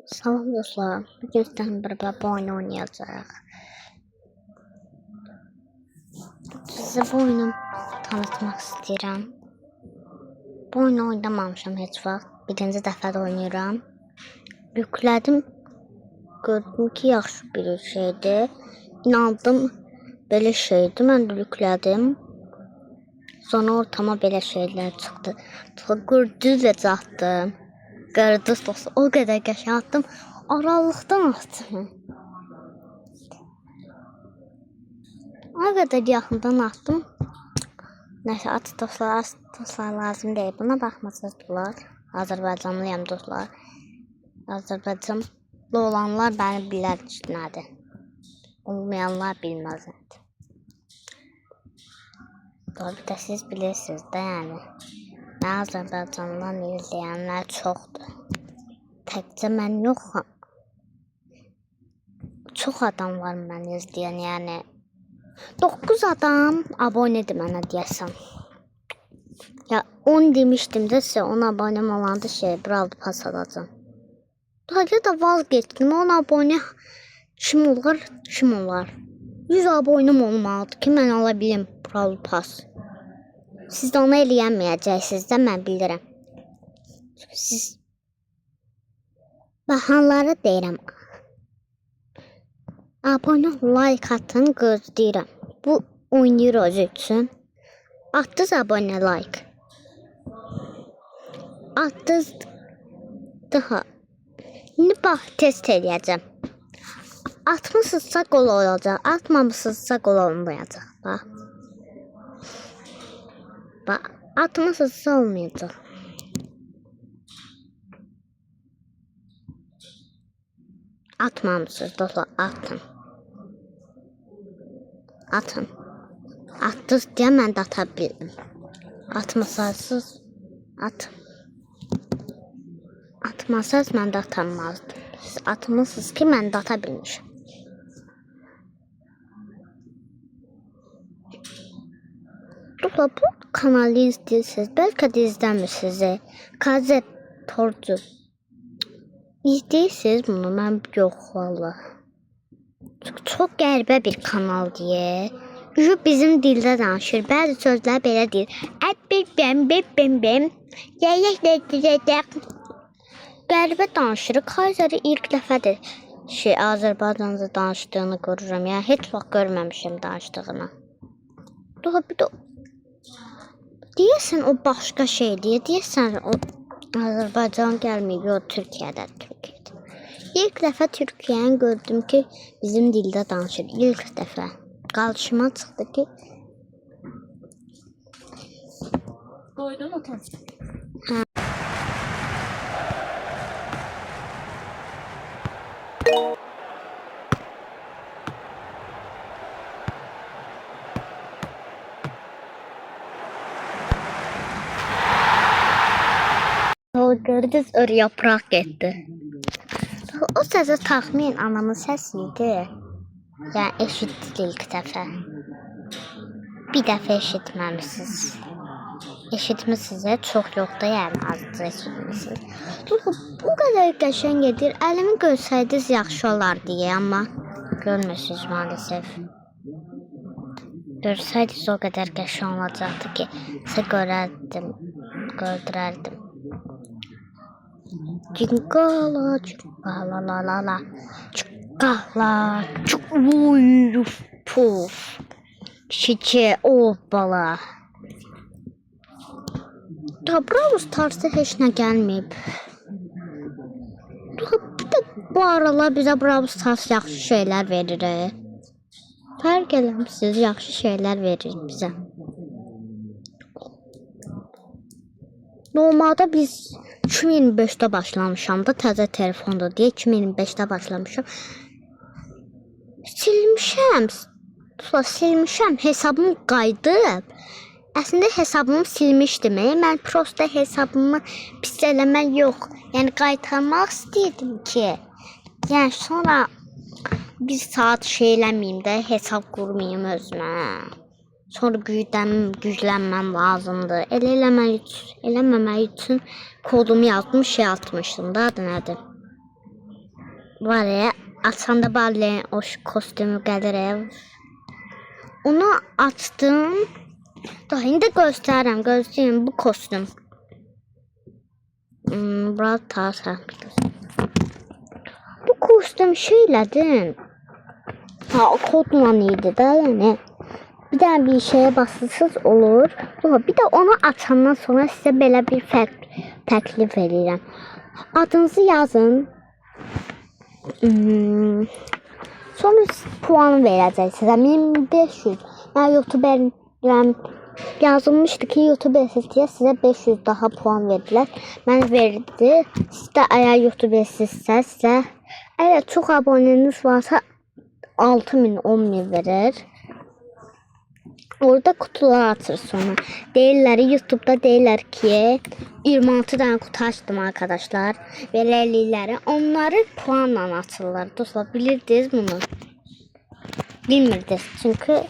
Salam dostlar. Bugün sizlerle beraber bu oyunu oynayacağız. Size bu oyunu tanıtmak istəyirəm. Bu oyunu oynamamışam heç vaxt. Birinci dəfə də oynayıram. Yüklədim. Gördüm ki, yaxşı bir şeydir. İnandım belə şeydir. Mən də yüklədim. Sonra ortama belə şeylər çıxdı. Gördüz çatdım. Gördüz dostlar. O qədər qəşəng atdım. Aralıqdan atdım. O qədər yaxından atdım. Nəsə at dostlar lazım deyil. Buna baxmasınızlar. Azərbaycanlıyam dostlar. Azərbaycanlı olanlar bəni bilər nədir. Olmayanlar bilməz nədir. Tabii də siz bilirsiniz də yəni. Mən Azərbaycandan izləyənlər çoxdur. Təkcə mən yoxam. Çox adam var məni izləyən, yəni 9 adam abonedir mənə deyəsən. Ya 10 demişdim də sizə, 10 abonem olanda Brawl Pass alacağım. Daha da vazgeçdim, 10 abone kim olar? 100 abonem olmalıdır ki mən ala bilim Brawl Pass. Siz də onu eləyəməyəcəksiniz də, mən bilirəm. Çünki siz baxanları deyirəm. Abone like atın, gözləyirəm. Bu oynayır özü üçün. Atdınız abone like. Atdınız daha. İndi bax test eləyəcəm. Atmışsınızsa qol olacaq. Atmamışsınızsa qol olmayacaq. Bax. Bax. Atmışsınızsa olmayacaq. Atmamışsınız dostlar. Atın. Atın. Atdınız deyə mən də ata bildim. Atmasaysınız atın. Atmasaysınız mən də atamazdım. Siz atmışsınız ki mən də ata bilmişim. Dostlar bu kanalı izləyirsiniz. Bəlkə də izləmirsiniz. Kazet Torcu. İzləyirsiniz bunu, mən yox valla. Çünki çox qəribə bir kanal deyə. Bizim dildə danışır. Bəzi sözlər belə deyir. Qəribə danışır. Kayseri ilk dəfədir Azərbaycanca danışdığını görürəm. Yəni heç vaxt görməmişəm danışdığını. Daha bir də deyəsən o başqa şeydir. Deyəsən o Azərbaycan gəlməyib, o Türkiyədə. İlk dəfə Türkiyəni gördüm ki, bizim dildə danışır. İlk dəfə. Qarşıma çıxdı ki... Doydun atan. Hə. Gördünüz, yapraq getdi. O səsə təxmin anamın səsi idi. Yəni eşitdik ilk dəfə. Bir dəfə eşitməmişsiniz. Eşitmişsiniz, çox yox da yəni azca eşitmişsiniz. Bu qədər qəşəng edir. Əlimi görsəydiniz yaxşı olar deyə, amma görmürsünüz maalesef. Görsəydiniz o qədər qəşəng olacaqdı ki, sizə gördürərdim. Cinkala, cinkala, la la la, cinkala, cinkala, puf, çiçe, bala. Da Brawl Stars'da heç nə gəlməyib. Bir də bu aralar bizə Brawl Stars yaxşı şeylər verir. Fərq eləmişsiniz, yaxşı şeylər verir bizə. Normalda biz 2025'də başlamışam da, təzə telefonda deyə 2025'də başlamışam. Silmişəm, hesabım qayıdıb. Əslində hesabımı silmişdim. Mən prosta hesabımı pis eləmək yox. Yəni qaytarmaq istəyirdim ki, yəni sonra bir saat eləməyim də, hesab qurmayım özümə. Sonra güclənməm lazımdır. Eləməmək üçün kodumu yazdım, atmışdım da, adı nədir? var ya, açanda Barley'in o kostümü gəlir ya. Onu açdım. Daha indi göstərirəm, gözləyin bu kostüm. Biraz tarsa. Bu kostüm şeylədim. Ha, o kodla idi də, yəni. Bir dənə bir şeye basılsız olur. Bir de onu açandan sonra size belə bir təklif edirəm. Adınızı yazın. Sonra puan verəcəksiniz. 1500. Yəni YouTuber yazılmışdı ki, YouTuber seçiyə sizə 500 daha puan verdilər. Mən verdi. Siz də əgər YouTuber-sizsə, sizə əgər çox aboneniz varsa 6000, 10000 verir. Orada kutular açır sonra. Deyirlər, YouTube'da deyirlər ki 26 tane kutu açtım arkadaşlar. Belə eləyirlər. Onları puanla açırlar. Dostlar, bilirdiniz bunu? Bilmirdiniz çünkü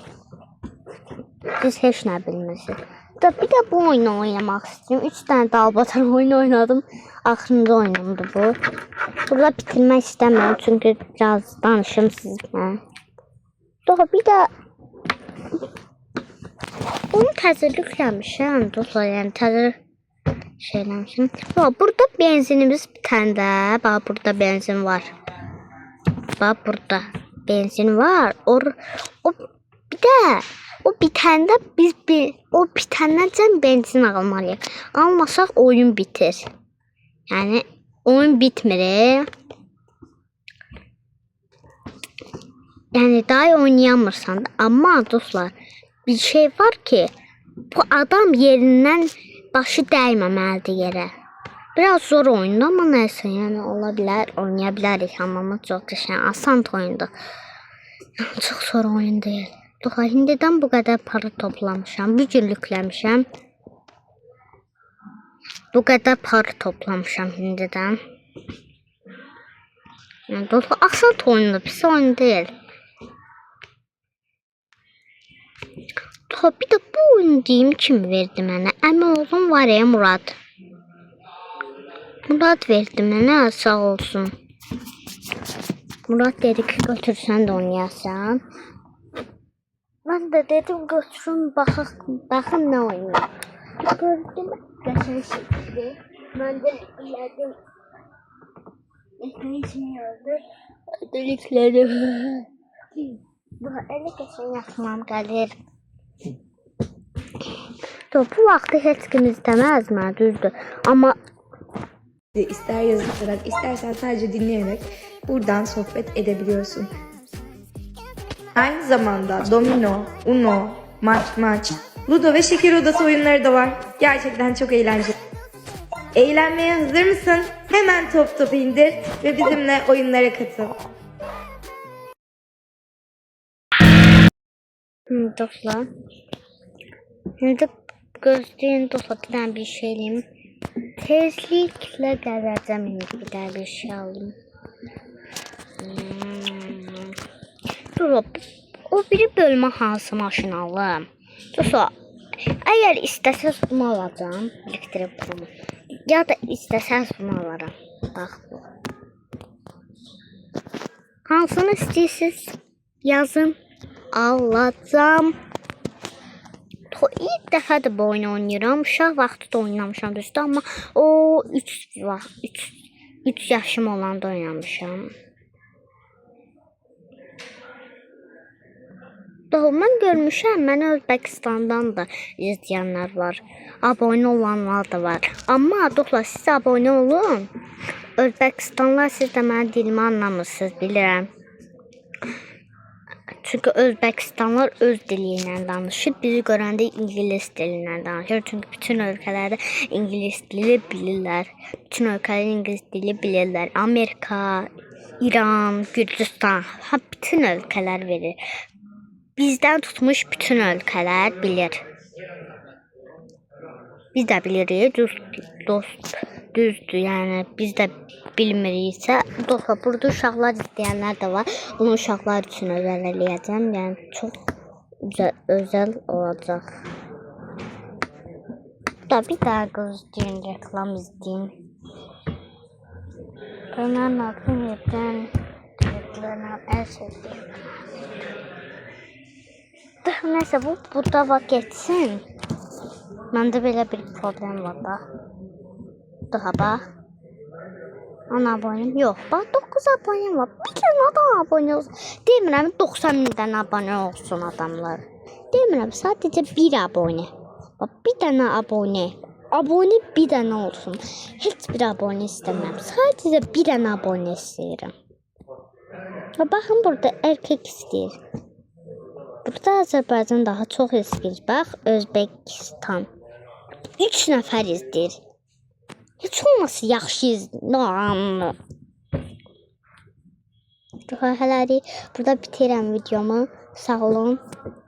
siz heç nə bilmirsiniz. Bir de bu oyunu oynamak istiyorum. 3 tane dalbatan oyun oynadım. Axırıncı oyunumdu bu. Burada bitirmek istemiyorum çünkü biraz danışım sizinle. Bir de onu təzəlikləmişəm, dostlar, yəni təzə şeyləmişəm. Burada benzinimiz bir tane də, bax burada benzin var. Bax burada benzin var. O bir də o bitəndə biz o bitəndən benzin almalıyıq. Almasaq oyun bitir. Yəni oyun bitmir. Yəni daha oynayamırsan da. Amma dostlar, bir şey var ki, bu adam yerindən başı dəyməməlidir yerə. Biraz zor oyundu ama neyse, yani olabilir, oynayabilirik ama çok da asan oyundu. Çok zor oyun değil. Dostlar, indidən bu kadar para toplamışam, bir gün yükləmişəm. Bu kadar para toplamışam indidən. Yani dostlar, asan oyundu, pis oyun değil. Bir de bu oyunu deyim kim verdi mənə? Əmi oğlum var ya, Murad. Murad verdi mənə, sağ olsun. Murad dedi ki, götürsən də oynayasan. Mən də dedim, götürün, baxın nə oynayayım. Gördüm, qəşəng şəkildə. Mən də elədim. Deliklədim. Elə qəşəng yatmam gəlir. Bu vaxtı heç kim istemez mi? Düzdür. Ama ister yazılarak, istersen sadece dinleyerek buradan sohbet edebiliyorsun. Aynı zamanda domino, uno, maç, ludo ve şeker odası oyunları da var. Gerçekten çok eğlenceli. Eğlenmeye hazır mısın? Hemen top indir ve bizimle oyunlara katıl. Dostlar. Şimdi gözleyin dostlar, bir şey diyeyim. Tezlikle gələcəm, indi bir şey aldım. O biri bölmə hansı maşın alım? Dostlar, eğer istəsəz bunu alacağım, elektrik bunu. Ya da istəsəz bunu alaram. Bax bu. Hansını istəyirsiniz? Yazın. Alacağım. İlk dəfədir bu oyunu oynayıram. Uşaq vaxtı da oynamışam düzdür, amma o 3 yaşım olanda oynamışam. Mən görmüşəm, mənə Özbəkistandan da izləyənlər var. Abunə olanlar da var. Amma dostlar, siz abunə olun. Özbəkistanlılar, siz də mənim dilimi anlamırsınız, bilirəm. Çünkü Özbekistanlılar öz diliyle danışır. Bizi görəndə İngiliz diliyle danışır. Çünkü bütün ülkelerde İngiliz dili bilirlər. Bütün ülkeler İngiliz dili bilirlər. Amerika, İran, Gürcistan, bütün ülkeler verir. Bizden tutmuş bütün ülkeler bilir. Biz de bilirik, düzdür, yani biz de bilmiriksə, dostlar, burada uşaqlar izləyənlər də var. Bunu uşaqlar üçün özel eləyəcəm, yəni çox özel olacaq. Bir daha gözləyin, reklam izləyin. Bunların adını yedən videolarından en sevdiğim. Neyse bu burada var geçsin. Bende böyle bir problem var da. Daha bak. 10 abonem yok. Bak 9 abonem var. Bir tane adam abone olsun. Demirəm 90 min tane abone olsun adamlar. Demirəm sadece bir abone. Bak bir tane abone. Abone bir tane olsun. Hiç bir abone istemem. Sadece bir tane abone isterim. Bakın burada erkek istiyor. Burada Azərbaycan daha çox istəyir. Bax, Özbəkistan. 3 nəfər izləyir. Heç olmasa yaxşı izləyir. Hələlik burada bitirəm videomu. Sağ olun.